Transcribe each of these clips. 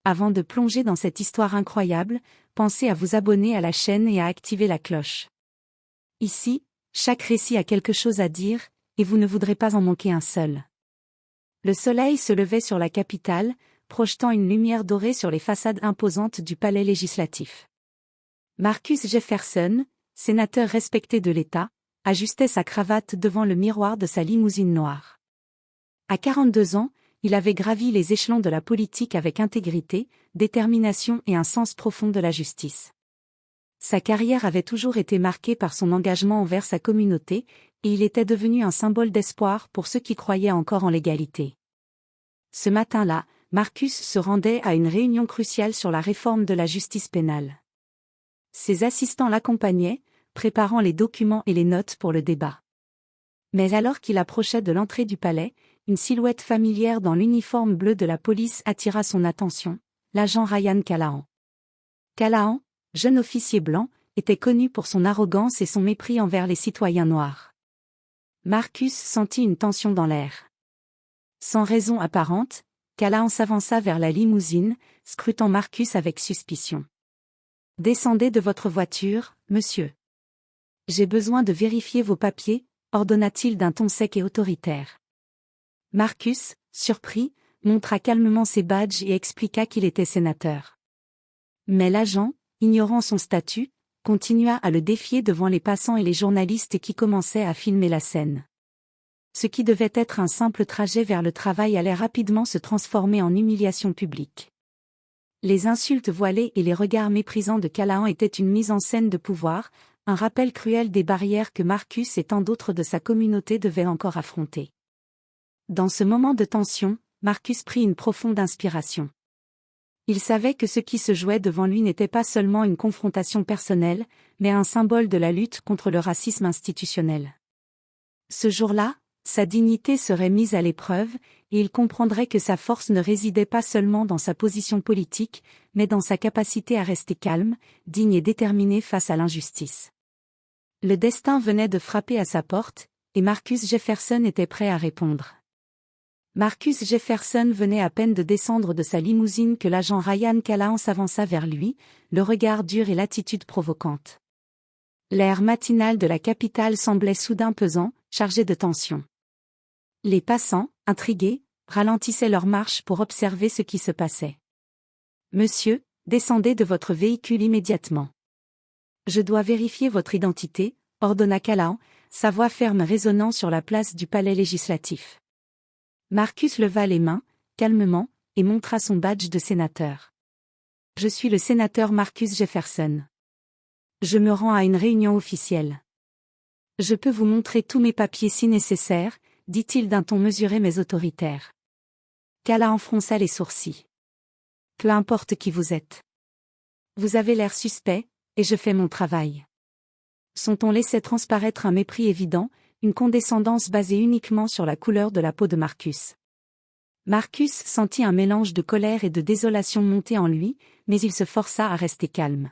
Avant de plonger dans cette histoire incroyable, pensez à vous abonner à la chaîne et à activer la cloche. Ici, chaque récit a quelque chose à dire, et vous ne voudrez pas en manquer un seul. Le soleil se levait sur la capitale, projetant une lumière dorée sur les façades imposantes du palais législatif. Marcus Jefferson, sénateur respecté de l'État, ajustait sa cravate devant le miroir de sa limousine noire. À 42 ans, il avait gravi les échelons de la politique avec intégrité, détermination et un sens profond de la justice. Sa carrière avait toujours été marquée par son engagement envers sa communauté, et il était devenu un symbole d'espoir pour ceux qui croyaient encore en l'égalité. Ce matin-là, Marcus se rendait à une réunion cruciale sur la réforme de la justice pénale. Ses assistants l'accompagnaient, préparant les documents et les notes pour le débat. Mais alors qu'il approchait de l'entrée du palais, une silhouette familière dans l'uniforme bleu de la police attira son attention, l'agent Ryan Callahan. Callahan, jeune officier blanc, était connu pour son arrogance et son mépris envers les citoyens noirs. Marcus sentit une tension dans l'air. Sans raison apparente, Callahan s'avança vers la limousine, scrutant Marcus avec suspicion. « Descendez de votre voiture, monsieur. J'ai besoin de vérifier vos papiers, ordonna-t-il d'un ton sec et autoritaire. Marcus, surpris, montra calmement ses badges et expliqua qu'il était sénateur. Mais l'agent, ignorant son statut, continua à le défier devant les passants et les journalistes qui commençaient à filmer la scène. Ce qui devait être un simple trajet vers le travail allait rapidement se transformer en humiliation publique. Les insultes voilées et les regards méprisants de Callahan étaient une mise en scène de pouvoir, un rappel cruel des barrières que Marcus et tant d'autres de sa communauté devaient encore affronter. Dans ce moment de tension, Marcus prit une profonde inspiration. Il savait que ce qui se jouait devant lui n'était pas seulement une confrontation personnelle, mais un symbole de la lutte contre le racisme institutionnel. Ce jour-là, sa dignité serait mise à l'épreuve, et il comprendrait que sa force ne résidait pas seulement dans sa position politique, mais dans sa capacité à rester calme, digne et déterminé face à l'injustice. Le destin venait de frapper à sa porte, et Marcus Jefferson était prêt à répondre. Marcus Jefferson venait à peine de descendre de sa limousine que l'agent Ryan Callahan s'avança vers lui, le regard dur et l'attitude provocante. L'air matinal de la capitale semblait soudain pesant, chargé de tension. Les passants, intrigués, ralentissaient leur marche pour observer ce qui se passait. « Monsieur, descendez de votre véhicule immédiatement. Je dois vérifier votre identité, » ordonna Callahan, sa voix ferme résonnant sur la place du palais législatif. Marcus leva les mains, calmement, et montra son badge de sénateur. « Je suis le sénateur Marcus Jefferson. Je me rends à une réunion officielle. Je peux vous montrer tous mes papiers si nécessaire, dit-il d'un ton mesuré mais autoritaire. Callahan fronça les sourcils. Peu importe qui vous êtes. Vous avez l'air suspect, et je fais mon travail. Son ton laissait transparaître un mépris évident, une condescendance basée uniquement sur la couleur de la peau de Marcus. Marcus sentit un mélange de colère et de désolation monter en lui, mais il se força à rester calme.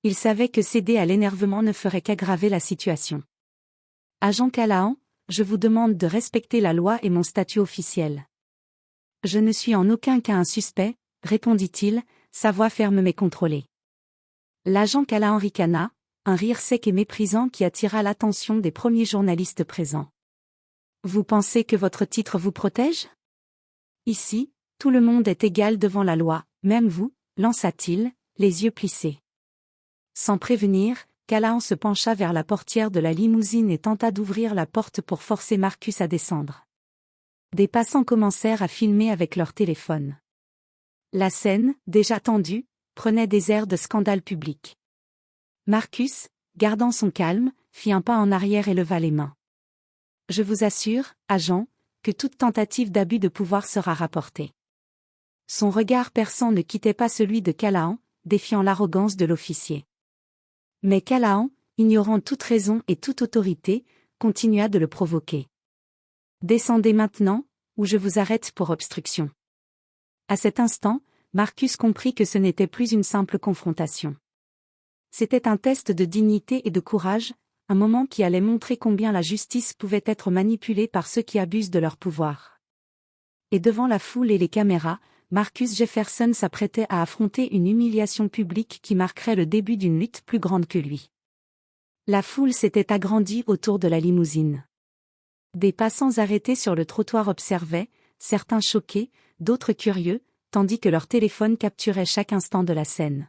Il savait que céder à l'énervement ne ferait qu'aggraver la situation. « Agent Callahan, je vous demande de respecter la loi et mon statut officiel. »« Je ne suis en aucun cas un suspect, » répondit-il, sa voix ferme mais contrôlée. L'agent Callahan ricana, un rire sec et méprisant qui attira l'attention des premiers journalistes présents. « Vous pensez que votre titre vous protège ? Ici, tout le monde est égal devant la loi, même vous, » lança-t-il, les yeux plissés. Sans prévenir, Callahan se pencha vers la portière de la limousine et tenta d'ouvrir la porte pour forcer Marcus à descendre. Des passants commencèrent à filmer avec leur téléphone. La scène, déjà tendue, prenait des airs de scandale public. Marcus, gardant son calme, fit un pas en arrière et leva les mains. « Je vous assure, agent, que toute tentative d'abus de pouvoir sera rapportée. » Son regard perçant ne quittait pas celui de Callahan, défiant l'arrogance de l'officier. Mais Callahan, ignorant toute raison et toute autorité, continua de le provoquer. « Descendez maintenant, ou je vous arrête pour obstruction. » À cet instant, Marcus comprit que ce n'était plus une simple confrontation. C'était un test de dignité et de courage, un moment qui allait montrer combien la justice pouvait être manipulée par ceux qui abusent de leur pouvoir. Et devant la foule et les caméras, Marcus Jefferson s'apprêtait à affronter une humiliation publique qui marquerait le début d'une lutte plus grande que lui. La foule s'était agrandie autour de la limousine. Des passants arrêtés sur le trottoir observaient, certains choqués, d'autres curieux, tandis que leur téléphone capturait chaque instant de la scène.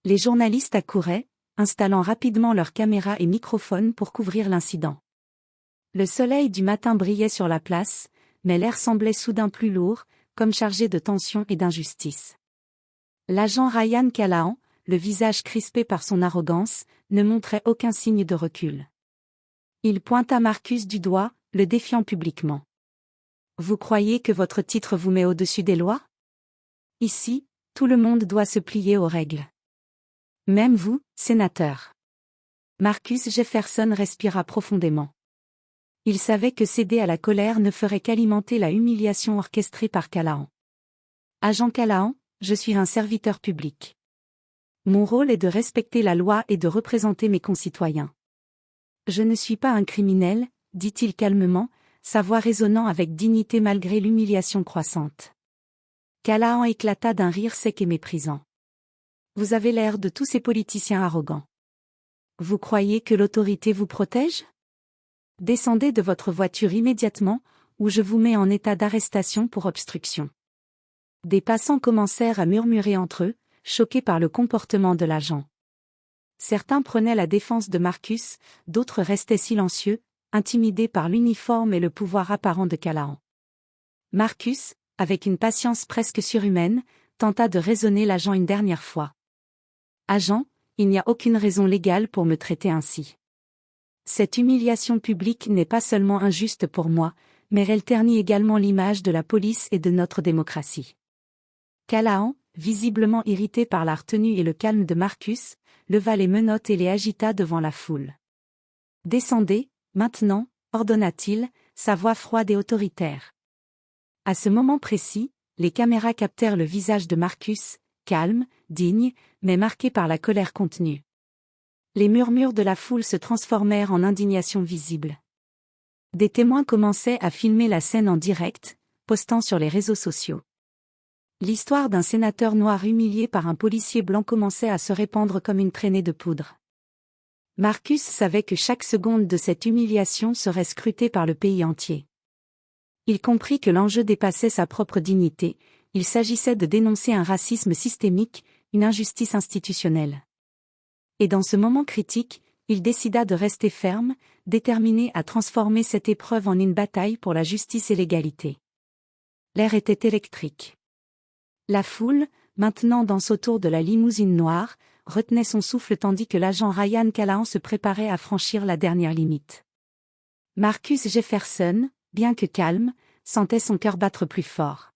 Les journalistes accouraient, installant rapidement leurs caméras et microphones pour couvrir l'incident. Le soleil du matin brillait sur la place, mais l'air semblait soudain plus lourd, comme chargé de tension et d'injustice. L'agent Ryan Callahan, le visage crispé par son arrogance, ne montrait aucun signe de recul. Il pointa Marcus du doigt, le défiant publiquement. « Vous croyez que votre titre vous met au-dessus des lois ? Ici, tout le monde doit se plier aux règles. Même vous, sénateur. » Marcus Jefferson respira profondément. Il savait que céder à la colère ne ferait qu'alimenter la humiliation orchestrée par Callahan. « Agent Callahan, je suis un serviteur public. Mon rôle est de respecter la loi et de représenter mes concitoyens. Je ne suis pas un criminel, dit-il calmement, sa voix résonnant avec dignité malgré l'humiliation croissante. Callahan éclata d'un rire sec et méprisant. Vous avez l'air de tous ces politiciens arrogants. Vous croyez que l'autorité vous protège ? Descendez de votre voiture immédiatement, ou je vous mets en état d'arrestation pour obstruction. Des passants commencèrent à murmurer entre eux, choqués par le comportement de l'agent. Certains prenaient la défense de Marcus, d'autres restaient silencieux, intimidés par l'uniforme et le pouvoir apparent de Callahan. Marcus, avec une patience presque surhumaine, tenta de raisonner l'agent une dernière fois. « Agent, il n'y a aucune raison légale pour me traiter ainsi. Cette humiliation publique n'est pas seulement injuste pour moi, mais elle ternit également l'image de la police et de notre démocratie. » Callahan, visiblement irrité par la retenue et le calme de Marcus, leva les menottes et les agita devant la foule. « Descendez, maintenant, » ordonna-t-il, sa voix froide et autoritaire. À ce moment précis, les caméras captèrent le visage de Marcus, calme, digne, mais marqué par la colère contenue. Les murmures de la foule se transformèrent en indignation visible. Des témoins commençaient à filmer la scène en direct, postant sur les réseaux sociaux. L'histoire d'un sénateur noir humilié par un policier blanc commençait à se répandre comme une traînée de poudre. Marcus savait que chaque seconde de cette humiliation serait scrutée par le pays entier. Il comprit que l'enjeu dépassait sa propre dignité, il s'agissait de dénoncer un racisme systémique, une injustice institutionnelle. Et dans ce moment critique, il décida de rester ferme, déterminé à transformer cette épreuve en une bataille pour la justice et l'égalité. L'air était électrique. La foule, maintenant danse autour de la limousine noire, retenait son souffle tandis que l'agent Ryan Callahan se préparait à franchir la dernière limite. Marcus Jefferson, bien que calme, sentait son cœur battre plus fort.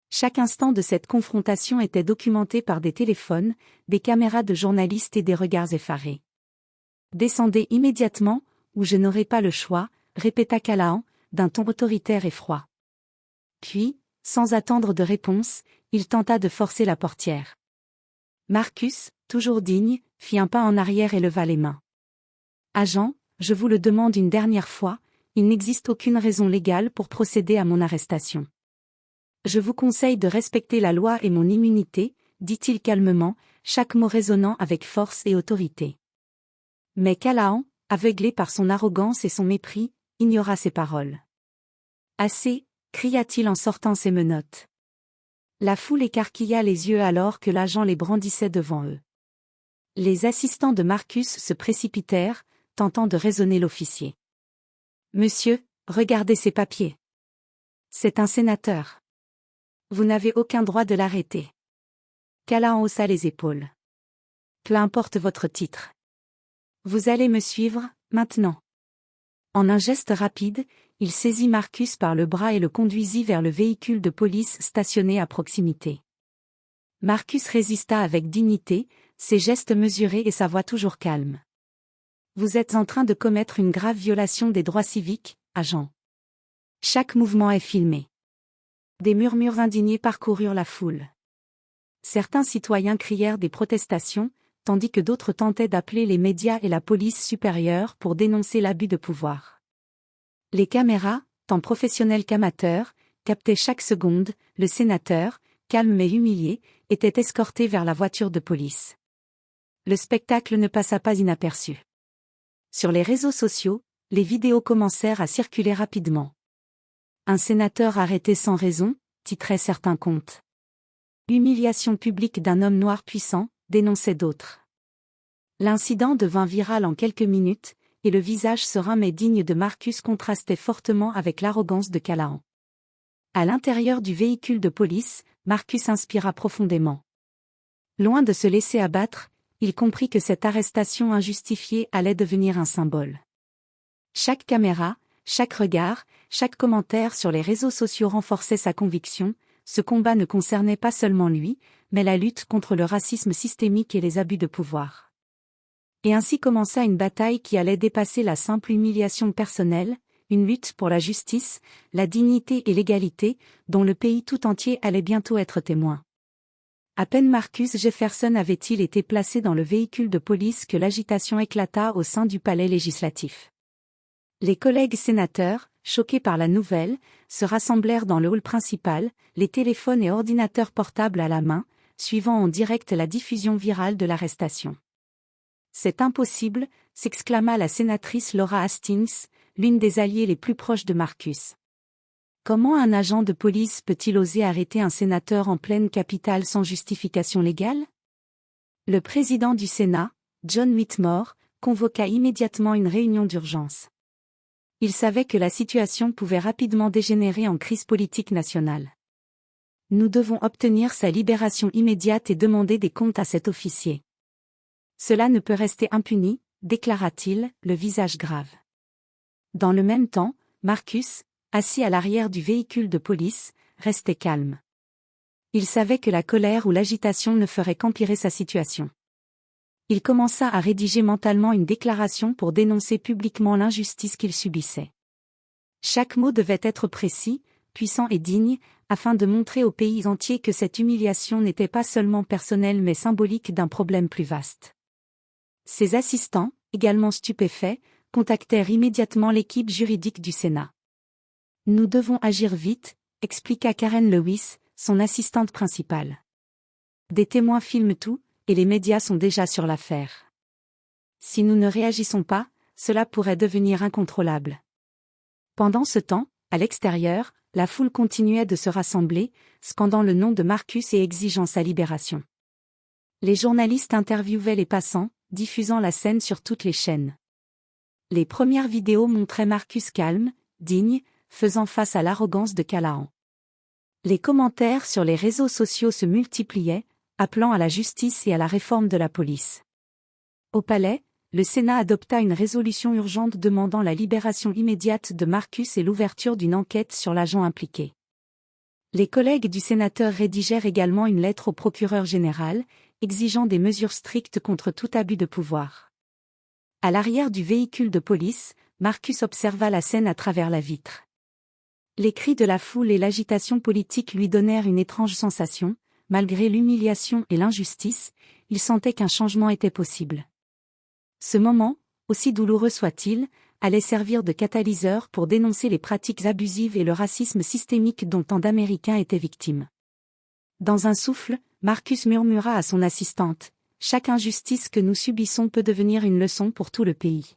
Chaque instant de cette confrontation était documenté par des téléphones, des caméras de journalistes et des regards effarés. « Descendez immédiatement, ou je n'aurai pas le choix », répéta Callahan, d'un ton autoritaire et froid. Puis, sans attendre de réponse, il tenta de forcer la portière. Marcus, toujours digne, fit un pas en arrière et leva les mains. « Agent, je vous le demande une dernière fois, il n'existe aucune raison légale pour procéder à mon arrestation. Je vous conseille de respecter la loi et mon immunité, » dit-il calmement, chaque mot résonnant avec force et autorité. Mais Callahan, aveuglé par son arrogance et son mépris, ignora ces paroles. « Assez !» cria-t-il en sortant ses menottes. La foule écarquilla les yeux alors que l'agent les brandissait devant eux. Les assistants de Marcus se précipitèrent, tentant de raisonner l'officier. « Monsieur, regardez ces papiers. C'est un sénateur. Vous n'avez aucun droit de l'arrêter. » Callahan haussa les épaules. « Peu importe votre titre. Vous allez me suivre, maintenant. » En un geste rapide, il saisit Marcus par le bras et le conduisit vers le véhicule de police stationné à proximité. Marcus résista avec dignité, ses gestes mesurés et sa voix toujours calme. « Vous êtes en train de commettre une grave violation des droits civiques, agent. Chaque mouvement est filmé. » Des murmures indignés parcoururent la foule. Certains citoyens crièrent des protestations, tandis que d'autres tentaient d'appeler les médias et la police supérieure pour dénoncer l'abus de pouvoir. Les caméras, tant professionnelles qu'amateurs, captaient chaque seconde, le sénateur, calme mais humilié, était escorté vers la voiture de police. Le spectacle ne passa pas inaperçu. Sur les réseaux sociaux, les vidéos commencèrent à circuler rapidement. Un sénateur arrêté sans raison, titraient certains comptes. Humiliation publique d'un homme noir puissant, dénonçaient d'autres. L'incident devint viral en quelques minutes, et le visage serein mais digne de Marcus contrastait fortement avec l'arrogance de Callahan. À l'intérieur du véhicule de police, Marcus inspira profondément. Loin de se laisser abattre, il comprit que cette arrestation injustifiée allait devenir un symbole. Chaque caméra, chaque regard, chaque commentaire sur les réseaux sociaux renforçait sa conviction, ce combat ne concernait pas seulement lui, mais la lutte contre le racisme systémique et les abus de pouvoir. Et ainsi commença une bataille qui allait dépasser la simple humiliation personnelle, une lutte pour la justice, la dignité et l'égalité, dont le pays tout entier allait bientôt être témoin. À peine Marcus Jefferson avait-il été placé dans le véhicule de police que l'agitation éclata au sein du palais législatif. Les collègues sénateurs, choqués par la nouvelle, se rassemblèrent dans le hall principal, les téléphones et ordinateurs portables à la main, suivant en direct la diffusion virale de l'arrestation. « C'est impossible », s'exclama la sénatrice Laura Hastings, l'une des alliées les plus proches de Marcus. Comment un agent de police peut-il oser arrêter un sénateur en pleine capitale sans justification légale? Le président du Sénat, John Whitmore, convoqua immédiatement une réunion d'urgence. Il savait que la situation pouvait rapidement dégénérer en crise politique nationale. Nous devons obtenir sa libération immédiate et demander des comptes à cet officier. Cela ne peut rester impuni, déclara-t-il, le visage grave. Dans le même temps, Marcus, assis à l'arrière du véhicule de police, restait calme. Il savait que la colère ou l'agitation ne ferait qu'empirer sa situation. Il commença à rédiger mentalement une déclaration pour dénoncer publiquement l'injustice qu'il subissait. Chaque mot devait être précis, puissant et digne, afin de montrer au pays entier que cette humiliation n'était pas seulement personnelle mais symbolique d'un problème plus vaste. Ses assistants, également stupéfaits, contactèrent immédiatement l'équipe juridique du Sénat. « Nous devons agir vite », expliqua Karen Lewis, son assistante principale. « Des témoins filment tout, et les médias sont déjà sur l'affaire. Si nous ne réagissons pas, cela pourrait devenir incontrôlable. » Pendant ce temps, à l'extérieur, la foule continuait de se rassembler, scandant le nom de Marcus et exigeant sa libération. Les journalistes interviewaient les passants, diffusant la scène sur toutes les chaînes. Les premières vidéos montraient Marcus calme, digne, faisant face à l'arrogance de Callahan. Les commentaires sur les réseaux sociaux se multipliaient, appelant à la justice et à la réforme de la police. Au palais, le Sénat adopta une résolution urgente demandant la libération immédiate de Marcus et l'ouverture d'une enquête sur l'agent impliqué. Les collègues du sénateur rédigèrent également une lettre au procureur général, exigeant des mesures strictes contre tout abus de pouvoir. À l'arrière du véhicule de police, Marcus observa la scène à travers la vitre. Les cris de la foule et l'agitation politique lui donnèrent une étrange sensation, malgré l'humiliation et l'injustice, il sentait qu'un changement était possible. Ce moment, aussi douloureux soit-il, allait servir de catalyseur pour dénoncer les pratiques abusives et le racisme systémique dont tant d'Américains étaient victimes. Dans un souffle, Marcus murmura à son assistante, « Chaque injustice que nous subissons peut devenir une leçon pour tout le pays.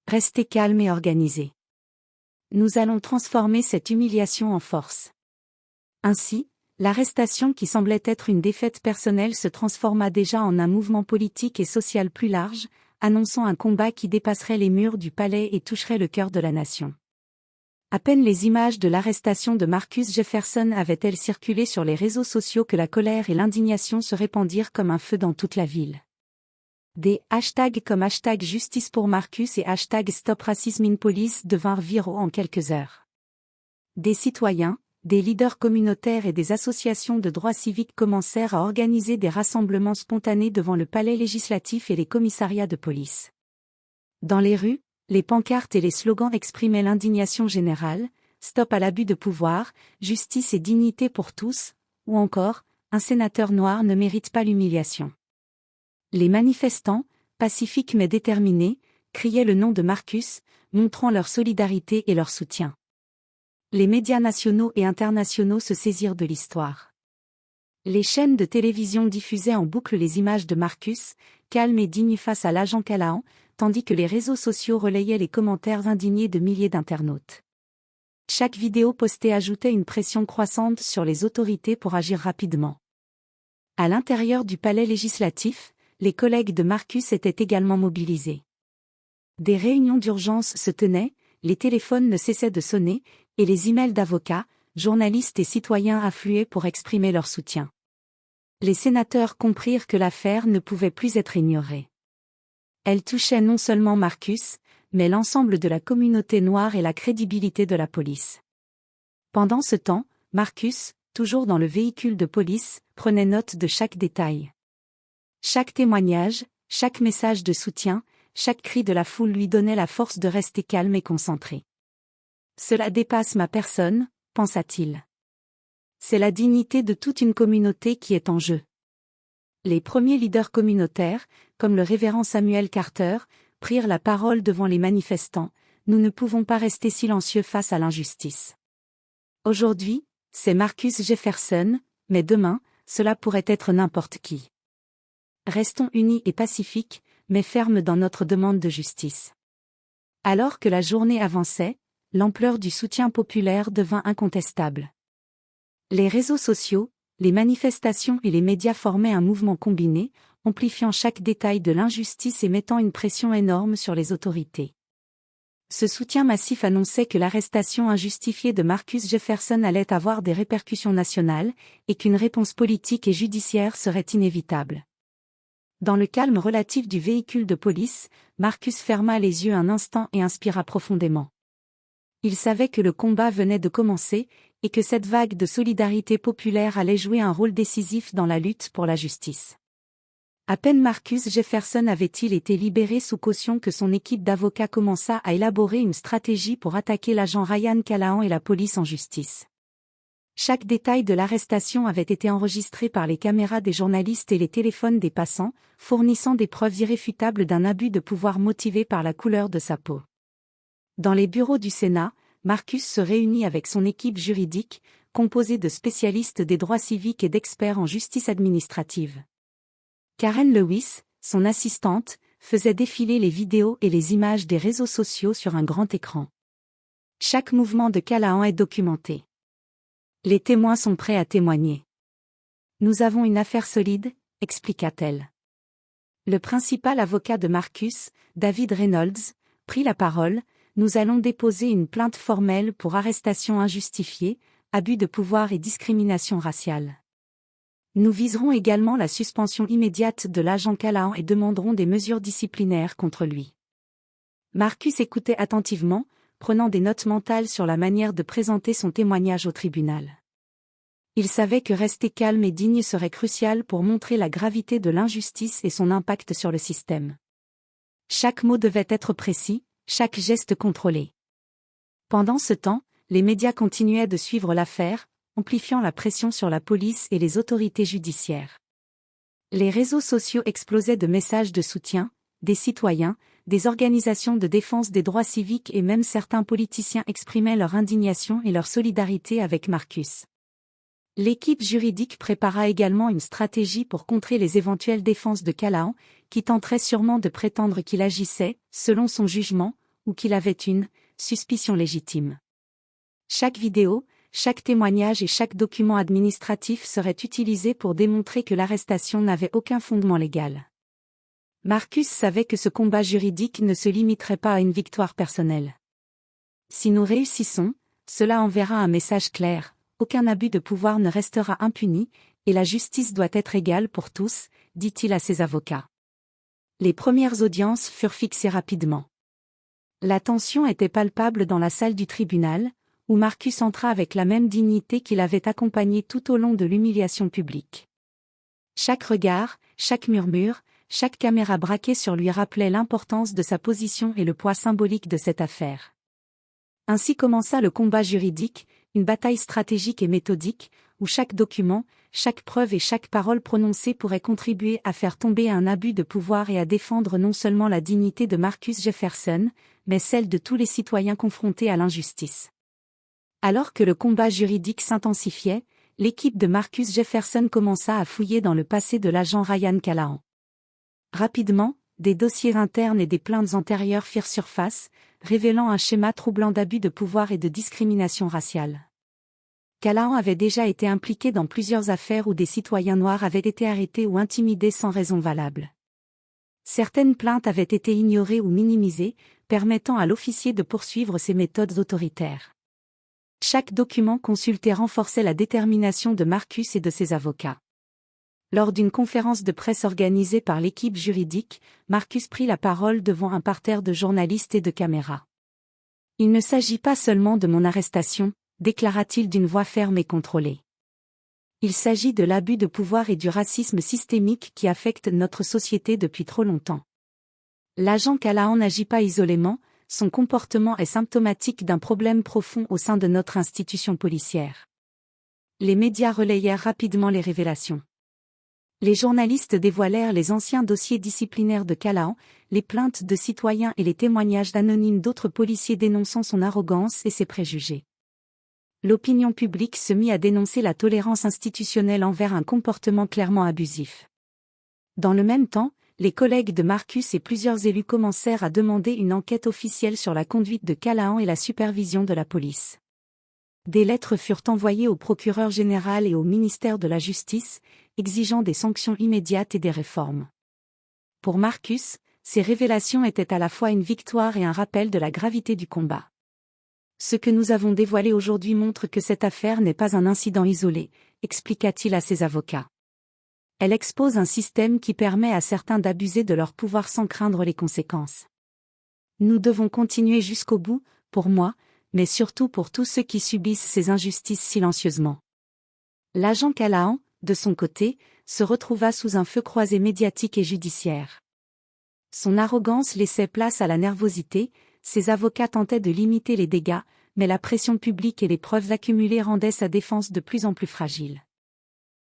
Restez calme et organisé. Nous allons transformer cette humiliation en force. » Ainsi, l'arrestation qui semblait être une défaite personnelle se transforma déjà en un mouvement politique et social plus large, annonçant un combat qui dépasserait les murs du palais et toucherait le cœur de la nation. À peine les images de l'arrestation de Marcus Jefferson avaient-elles circulé sur les réseaux sociaux que la colère et l'indignation se répandirent comme un feu dans toute la ville. Des hashtags comme #Justice pour Marcus et #StopRacismInPolice devinrent viraux en quelques heures. Des citoyens, des leaders communautaires et des associations de droits civiques commencèrent à organiser des rassemblements spontanés devant le palais législatif et les commissariats de police. Dans les rues, les pancartes et les slogans exprimaient l'indignation générale, « Stop à l'abus de pouvoir, justice et dignité pour tous », ou encore « Un sénateur noir ne mérite pas l'humiliation ». Les manifestants, pacifiques mais déterminés, criaient le nom de Marcus, montrant leur solidarité et leur soutien. Les médias nationaux et internationaux se saisirent de l'histoire. Les chaînes de télévision diffusaient en boucle les images de Marcus, calme et digne face à l'agent Callahan, tandis que les réseaux sociaux relayaient les commentaires indignés de milliers d'internautes. Chaque vidéo postée ajoutait une pression croissante sur les autorités pour agir rapidement. À l'intérieur du palais législatif, les collègues de Marcus étaient également mobilisés. Des réunions d'urgence se tenaient, les téléphones ne cessaient de sonner, et les emails d'avocats, journalistes et citoyens affluaient pour exprimer leur soutien. Les sénateurs comprirent que l'affaire ne pouvait plus être ignorée. Elle touchait non seulement Marcus, mais l'ensemble de la communauté noire et la crédibilité de la police. Pendant ce temps, Marcus, toujours dans le véhicule de police, prenait note de chaque détail. Chaque témoignage, chaque message de soutien, chaque cri de la foule lui donnait la force de rester calme et concentré. Cela dépasse ma personne, pensa-t-il. C'est la dignité de toute une communauté qui est en jeu. Les premiers leaders communautaires, comme le révérend Samuel Carter, prirent la parole devant les manifestants. Nous ne pouvons pas rester silencieux face à l'injustice. Aujourd'hui, c'est Marcus Jefferson, mais demain, cela pourrait être n'importe qui. Restons unis et pacifiques, mais fermes dans notre demande de justice. Alors que la journée avançait, l'ampleur du soutien populaire devint incontestable. Les réseaux sociaux, les manifestations et les médias formaient un mouvement combiné, amplifiant chaque détail de l'injustice et mettant une pression énorme sur les autorités. Ce soutien massif annonçait que l'arrestation injustifiée de Marcus Jefferson allait avoir des répercussions nationales, et qu'une réponse politique et judiciaire serait inévitable. Dans le calme relatif du véhicule de police, Marcus ferma les yeux un instant et inspira profondément. Il savait que le combat venait de commencer, et que cette vague de solidarité populaire allait jouer un rôle décisif dans la lutte pour la justice. À peine Marcus Jefferson avait-il été libéré sous caution que son équipe d'avocats commença à élaborer une stratégie pour attaquer l'agent Ryan Callahan et la police en justice. Chaque détail de l'arrestation avait été enregistré par les caméras des journalistes et les téléphones des passants, fournissant des preuves irréfutables d'un abus de pouvoir motivé par la couleur de sa peau. Dans les bureaux du Sénat, Marcus se réunit avec son équipe juridique, composée de spécialistes des droits civiques et d'experts en justice administrative. Karen Lewis, son assistante, faisait défiler les vidéos et les images des réseaux sociaux sur un grand écran. Chaque mouvement de Callahan est documenté. Les témoins sont prêts à témoigner. Nous avons une affaire solide, expliqua-t-elle. Le principal avocat de Marcus, David Reynolds, prit la parole. Nous allons déposer une plainte formelle pour arrestation injustifiée, abus de pouvoir et discrimination raciale. Nous viserons également la suspension immédiate de l'agent Callahan et demanderons des mesures disciplinaires contre lui. Marcus écoutait attentivement, prenant des notes mentales sur la manière de présenter son témoignage au tribunal. Il savait que rester calme et digne serait crucial pour montrer la gravité de l'injustice et son impact sur le système. Chaque mot devait être précis, chaque geste contrôlé. Pendant ce temps, les médias continuaient de suivre l'affaire, amplifiant la pression sur la police et les autorités judiciaires. Les réseaux sociaux explosaient de messages de soutien, des citoyens, des organisations de défense des droits civiques et même certains politiciens exprimaient leur indignation et leur solidarité avec Marcus. L'équipe juridique prépara également une stratégie pour contrer les éventuelles défenses de Callahan, qui tenterait sûrement de prétendre qu'il agissait, selon son jugement, ou qu'il avait une suspicion légitime. Chaque vidéo, chaque témoignage et chaque document administratif serait utilisé pour démontrer que l'arrestation n'avait aucun fondement légal. Marcus savait que ce combat juridique ne se limiterait pas à une victoire personnelle. Si nous réussissons, cela enverra un message clair, aucun abus de pouvoir ne restera impuni, et la justice doit être égale pour tous, dit-il à ses avocats. Les premières audiences furent fixées rapidement. La tension était palpable dans la salle du tribunal, où Marcus entra avec la même dignité qu'il avait accompagné tout au long de l'humiliation publique. Chaque regard, chaque murmure, chaque caméra braquée sur lui rappelait l'importance de sa position et le poids symbolique de cette affaire. Ainsi commença le combat juridique, une bataille stratégique et méthodique, où chaque document, chaque preuve et chaque parole prononcée pourrait contribuer à faire tomber un abus de pouvoir et à défendre non seulement la dignité de Marcus Jefferson, mais celle de tous les citoyens confrontés à l'injustice. Alors que le combat juridique s'intensifiait, l'équipe de Marcus Jefferson commença à fouiller dans le passé de l'agent Ryan Callahan. Rapidement, des dossiers internes et des plaintes antérieures firent surface, révélant un schéma troublant d'abus de pouvoir et de discrimination raciale. Callahan avait déjà été impliqué dans plusieurs affaires où des citoyens noirs avaient été arrêtés ou intimidés sans raison valable. Certaines plaintes avaient été ignorées ou minimisées, permettant à l'officier de poursuivre ses méthodes autoritaires. Chaque document consulté renforçait la détermination de Marcus et de ses avocats. Lors d'une conférence de presse organisée par l'équipe juridique, Marcus prit la parole devant un parterre de journalistes et de caméras. « Il ne s'agit pas seulement de mon arrestation », déclara-t-il d'une voix ferme et contrôlée. Il s'agit de l'abus de pouvoir et du racisme systémique qui affectent notre société depuis trop longtemps. L'agent Callahan n'agit pas isolément, son comportement est symptomatique d'un problème profond au sein de notre institution policière. Les médias relayèrent rapidement les révélations. Les journalistes dévoilèrent les anciens dossiers disciplinaires de Callahan, les plaintes de citoyens et les témoignages anonymes d'autres policiers dénonçant son arrogance et ses préjugés. L'opinion publique se mit à dénoncer la tolérance institutionnelle envers un comportement clairement abusif. Dans le même temps, les collègues de Marcus et plusieurs élus commencèrent à demander une enquête officielle sur la conduite de Callahan et la supervision de la police. Des lettres furent envoyées au procureur général et au ministère de la Justice, exigeant des sanctions immédiates et des réformes. Pour Marcus, ces révélations étaient à la fois une victoire et un rappel de la gravité du combat. Ce que nous avons dévoilé aujourd'hui montre que cette affaire n'est pas un incident isolé, expliqua-t-il à ses avocats. Elle expose un système qui permet à certains d'abuser de leur pouvoir sans craindre les conséquences. Nous devons continuer jusqu'au bout, pour moi, mais surtout pour tous ceux qui subissent ces injustices silencieusement. L'agent Callahan, de son côté, se retrouva sous un feu croisé médiatique et judiciaire. Son arrogance laissait place à la nervosité, ses avocats tentaient de limiter les dégâts, mais la pression publique et les preuves accumulées rendaient sa défense de plus en plus fragile.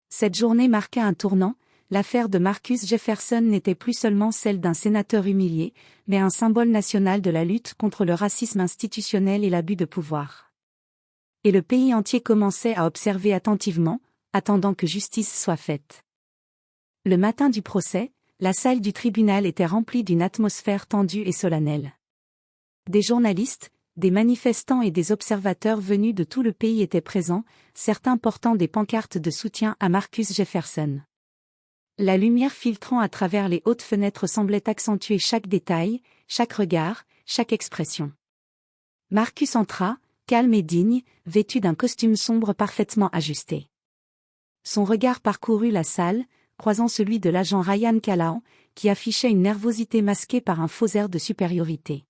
Cette journée marqua un tournant, l'affaire de Marcus Jefferson n'était plus seulement celle d'un sénateur humilié, mais un symbole national de la lutte contre le racisme institutionnel et l'abus de pouvoir. Et le pays entier commençait à observer attentivement, attendant que justice soit faite. Le matin du procès, la salle du tribunal était remplie d'une atmosphère tendue et solennelle. Des journalistes, des manifestants et des observateurs venus de tout le pays étaient présents, certains portant des pancartes de soutien à Marcus Jefferson. La lumière filtrant à travers les hautes fenêtres semblait accentuer chaque détail, chaque regard, chaque expression. Marcus entra, calme et digne, vêtu d'un costume sombre parfaitement ajusté. Son regard parcourut la salle, croisant celui de l'agent Ryan Callahan, qui affichait une nervosité masquée par un faux air de supériorité.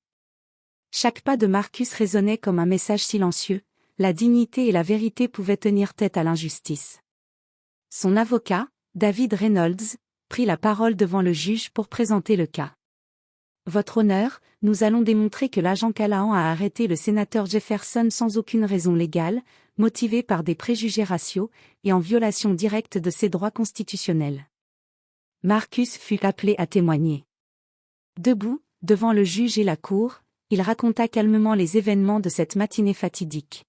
Chaque pas de Marcus résonnait comme un message silencieux, la dignité et la vérité pouvaient tenir tête à l'injustice. Son avocat, David Reynolds, prit la parole devant le juge pour présenter le cas. « Votre honneur, nous allons démontrer que l'agent Callahan a arrêté le sénateur Jefferson sans aucune raison légale, motivé par des préjugés raciaux, et en violation directe de ses droits constitutionnels. » Marcus fut appelé à témoigner. Debout, devant le juge et la cour, il raconta calmement les événements de cette matinée fatidique.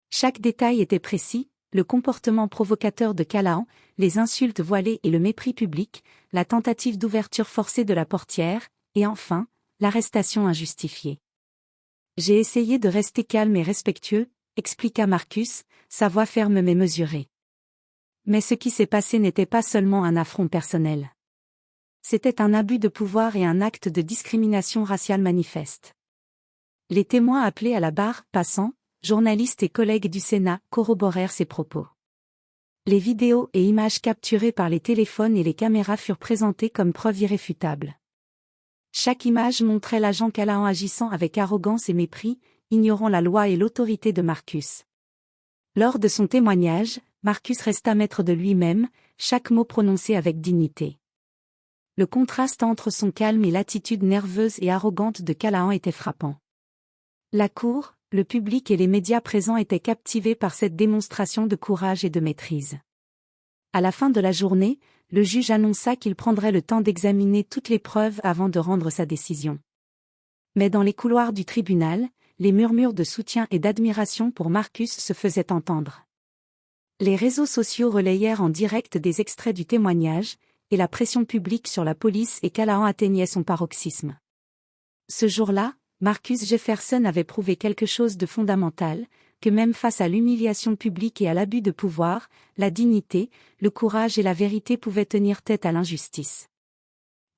Chaque détail était précis, le comportement provocateur de Callahan, les insultes voilées et le mépris public, la tentative d'ouverture forcée de la portière, et enfin, l'arrestation injustifiée. « J'ai essayé de rester calme et respectueux », expliqua Marcus, sa voix ferme mais mesurée. Mais ce qui s'est passé n'était pas seulement un affront personnel. C'était un abus de pouvoir et un acte de discrimination raciale manifeste. Les témoins appelés à la barre, passants, journalistes et collègues du Sénat, corroborèrent ces propos. Les vidéos et images capturées par les téléphones et les caméras furent présentées comme preuve irréfutable. Chaque image montrait l'agent Callahan agissant avec arrogance et mépris, ignorant la loi et l'autorité de Marcus. Lors de son témoignage, Marcus resta maître de lui-même, chaque mot prononcé avec dignité. Le contraste entre son calme et l'attitude nerveuse et arrogante de Callahan était frappant. La cour, le public et les médias présents étaient captivés par cette démonstration de courage et de maîtrise. À la fin de la journée, le juge annonça qu'il prendrait le temps d'examiner toutes les preuves avant de rendre sa décision. Mais dans les couloirs du tribunal, les murmures de soutien et d'admiration pour Marcus se faisaient entendre. Les réseaux sociaux relayèrent en direct des extraits du témoignage, et la pression publique sur la police et Callahan atteignait son paroxysme. Ce jour-là, Marcus Jefferson avait prouvé quelque chose de fondamental, que même face à l'humiliation publique et à l'abus de pouvoir, la dignité, le courage et la vérité pouvaient tenir tête à l'injustice.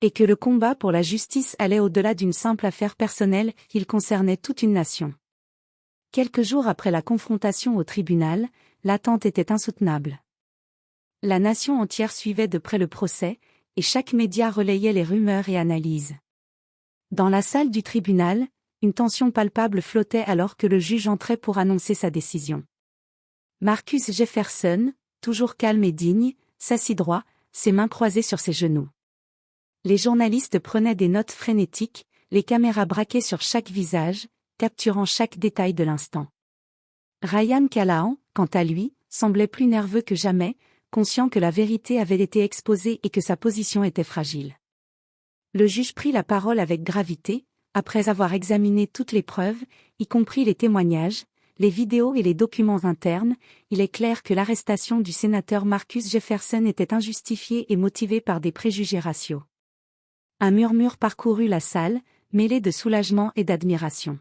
Et que le combat pour la justice allait au-delà d'une simple affaire personnelle, il concernait toute une nation. Quelques jours après la confrontation au tribunal, l'attente était insoutenable. La nation entière suivait de près le procès, et chaque média relayait les rumeurs et analyses. Dans la salle du tribunal, une tension palpable flottait alors que le juge entrait pour annoncer sa décision. Marcus Jefferson, toujours calme et digne, s'assit droit, ses mains croisées sur ses genoux. Les journalistes prenaient des notes frénétiques, les caméras braquées sur chaque visage, capturant chaque détail de l'instant. Ryan Callahan, quant à lui, semblait plus nerveux que jamais, conscient que la vérité avait été exposée et que sa position était fragile. Le juge prit la parole avec gravité, après avoir examiné toutes les preuves, y compris les témoignages, les vidéos et les documents internes. Il est clair que l'arrestation du sénateur Marcus Jefferson était injustifiée et motivée par des préjugés raciaux. Un murmure parcourut la salle, mêlé de soulagement et d'admiration.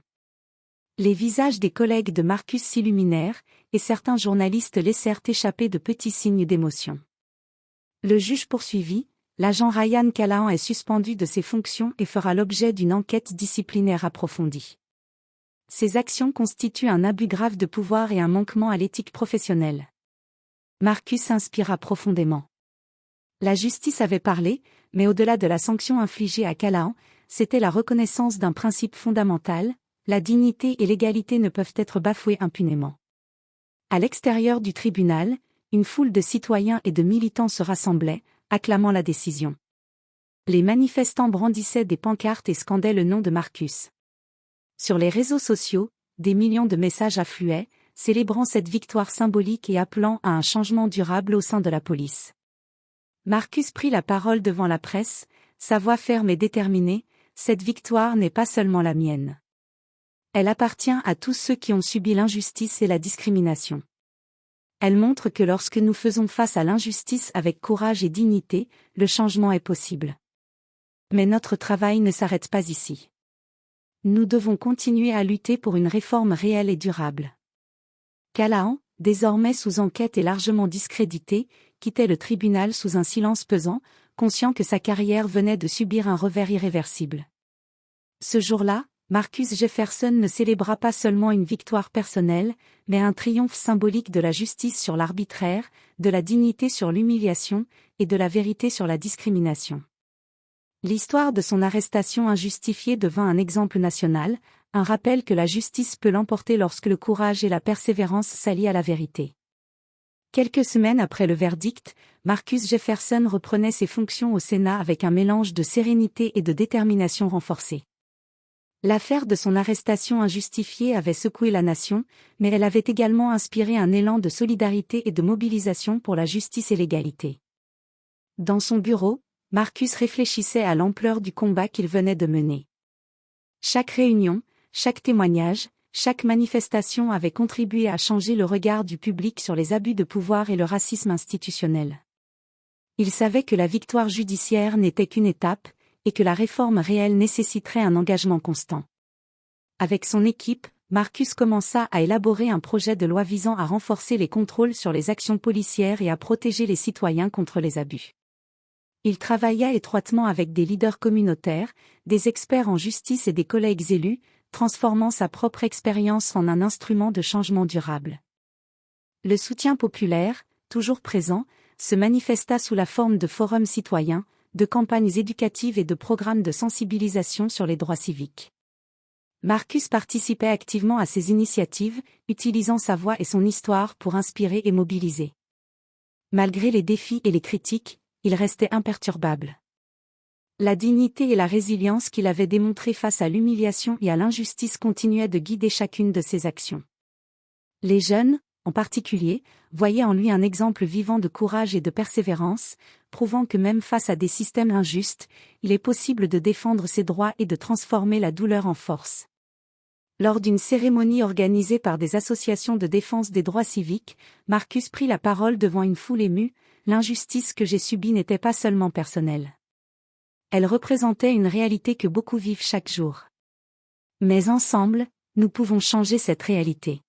Les visages des collègues de Marcus s'illuminèrent, et certains journalistes laissèrent échapper de petits signes d'émotion. Le juge poursuivit, l'agent Ryan Callahan est suspendu de ses fonctions et fera l'objet d'une enquête disciplinaire approfondie. Ces actions constituent un abus grave de pouvoir et un manquement à l'éthique professionnelle. Marcus s'inspira profondément. La justice avait parlé, mais au-delà de la sanction infligée à Callahan, c'était la reconnaissance d'un principe fondamental: la dignité et l'égalité ne peuvent être bafouées impunément. À l'extérieur du tribunal, une foule de citoyens et de militants se rassemblait, acclamant la décision. Les manifestants brandissaient des pancartes et scandaient le nom de Marcus. Sur les réseaux sociaux, des millions de messages affluaient, célébrant cette victoire symbolique et appelant à un changement durable au sein de la police. Marcus prit la parole devant la presse, sa voix ferme et déterminée: « Cette victoire n'est pas seulement la mienne. Elle appartient à tous ceux qui ont subi l'injustice et la discrimination. Elle montre que lorsque nous faisons face à l'injustice avec courage et dignité, le changement est possible. Mais notre travail ne s'arrête pas ici. Nous devons continuer à lutter pour une réforme réelle et durable. » Callahan, désormais sous enquête et largement discrédité, quittait le tribunal sous un silence pesant, conscient que sa carrière venait de subir un revers irréversible. Ce jour-là, Marcus Jefferson ne célébra pas seulement une victoire personnelle, mais un triomphe symbolique de la justice sur l'arbitraire, de la dignité sur l'humiliation, et de la vérité sur la discrimination. L'histoire de son arrestation injustifiée devint un exemple national, un rappel que la justice peut l'emporter lorsque le courage et la persévérance s'allient à la vérité. Quelques semaines après le verdict, Marcus Jefferson reprenait ses fonctions au Sénat avec un mélange de sérénité et de détermination renforcée. L'affaire de son arrestation injustifiée avait secoué la nation, mais elle avait également inspiré un élan de solidarité et de mobilisation pour la justice et l'égalité. Dans son bureau, Marcus réfléchissait à l'ampleur du combat qu'il venait de mener. Chaque réunion, chaque témoignage, chaque manifestation avait contribué à changer le regard du public sur les abus de pouvoir et le racisme institutionnel. Il savait que la victoire judiciaire n'était qu'une étape, et que la réforme réelle nécessiterait un engagement constant. Avec son équipe, Marcus commença à élaborer un projet de loi visant à renforcer les contrôles sur les actions policières et à protéger les citoyens contre les abus. Il travailla étroitement avec des leaders communautaires, des experts en justice et des collègues élus, transformant sa propre expérience en un instrument de changement durable. Le soutien populaire, toujours présent, se manifesta sous la forme de forums citoyens, de campagnes éducatives et de programmes de sensibilisation sur les droits civiques. Marcus participait activement à ces initiatives, utilisant sa voix et son histoire pour inspirer et mobiliser. Malgré les défis et les critiques, il restait imperturbable. La dignité et la résilience qu'il avait démontrées face à l'humiliation et à l'injustice continuaient de guider chacune de ses actions. Les jeunes, en particulier, voyaient en lui un exemple vivant de courage et de persévérance, prouvant que même face à des systèmes injustes, il est possible de défendre ses droits et de transformer la douleur en force. Lors d'une cérémonie organisée par des associations de défense des droits civiques, Marcus prit la parole devant une foule émue. L'injustice que j'ai subie n'était pas seulement personnelle. Elle représentait une réalité que beaucoup vivent chaque jour. Mais ensemble, nous pouvons changer cette réalité.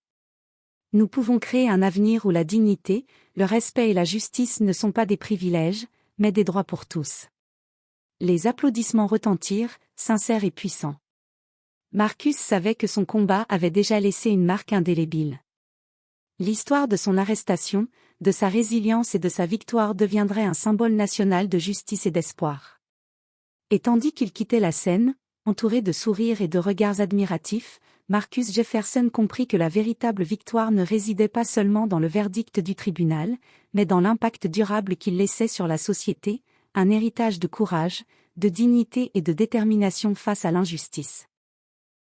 Nous pouvons créer un avenir où la dignité, le respect et la justice ne sont pas des privilèges, mais des droits pour tous. Les applaudissements retentirent, sincères et puissants. Marcus savait que son combat avait déjà laissé une marque indélébile. L'histoire de son arrestation, de sa résilience et de sa victoire deviendrait un symbole national de justice et d'espoir. Et tandis qu'il quittait la scène, entouré de sourires et de regards admiratifs, Marcus Jefferson comprit que la véritable victoire ne résidait pas seulement dans le verdict du tribunal, mais dans l'impact durable qu'il laissait sur la société, un héritage de courage, de dignité et de détermination face à l'injustice.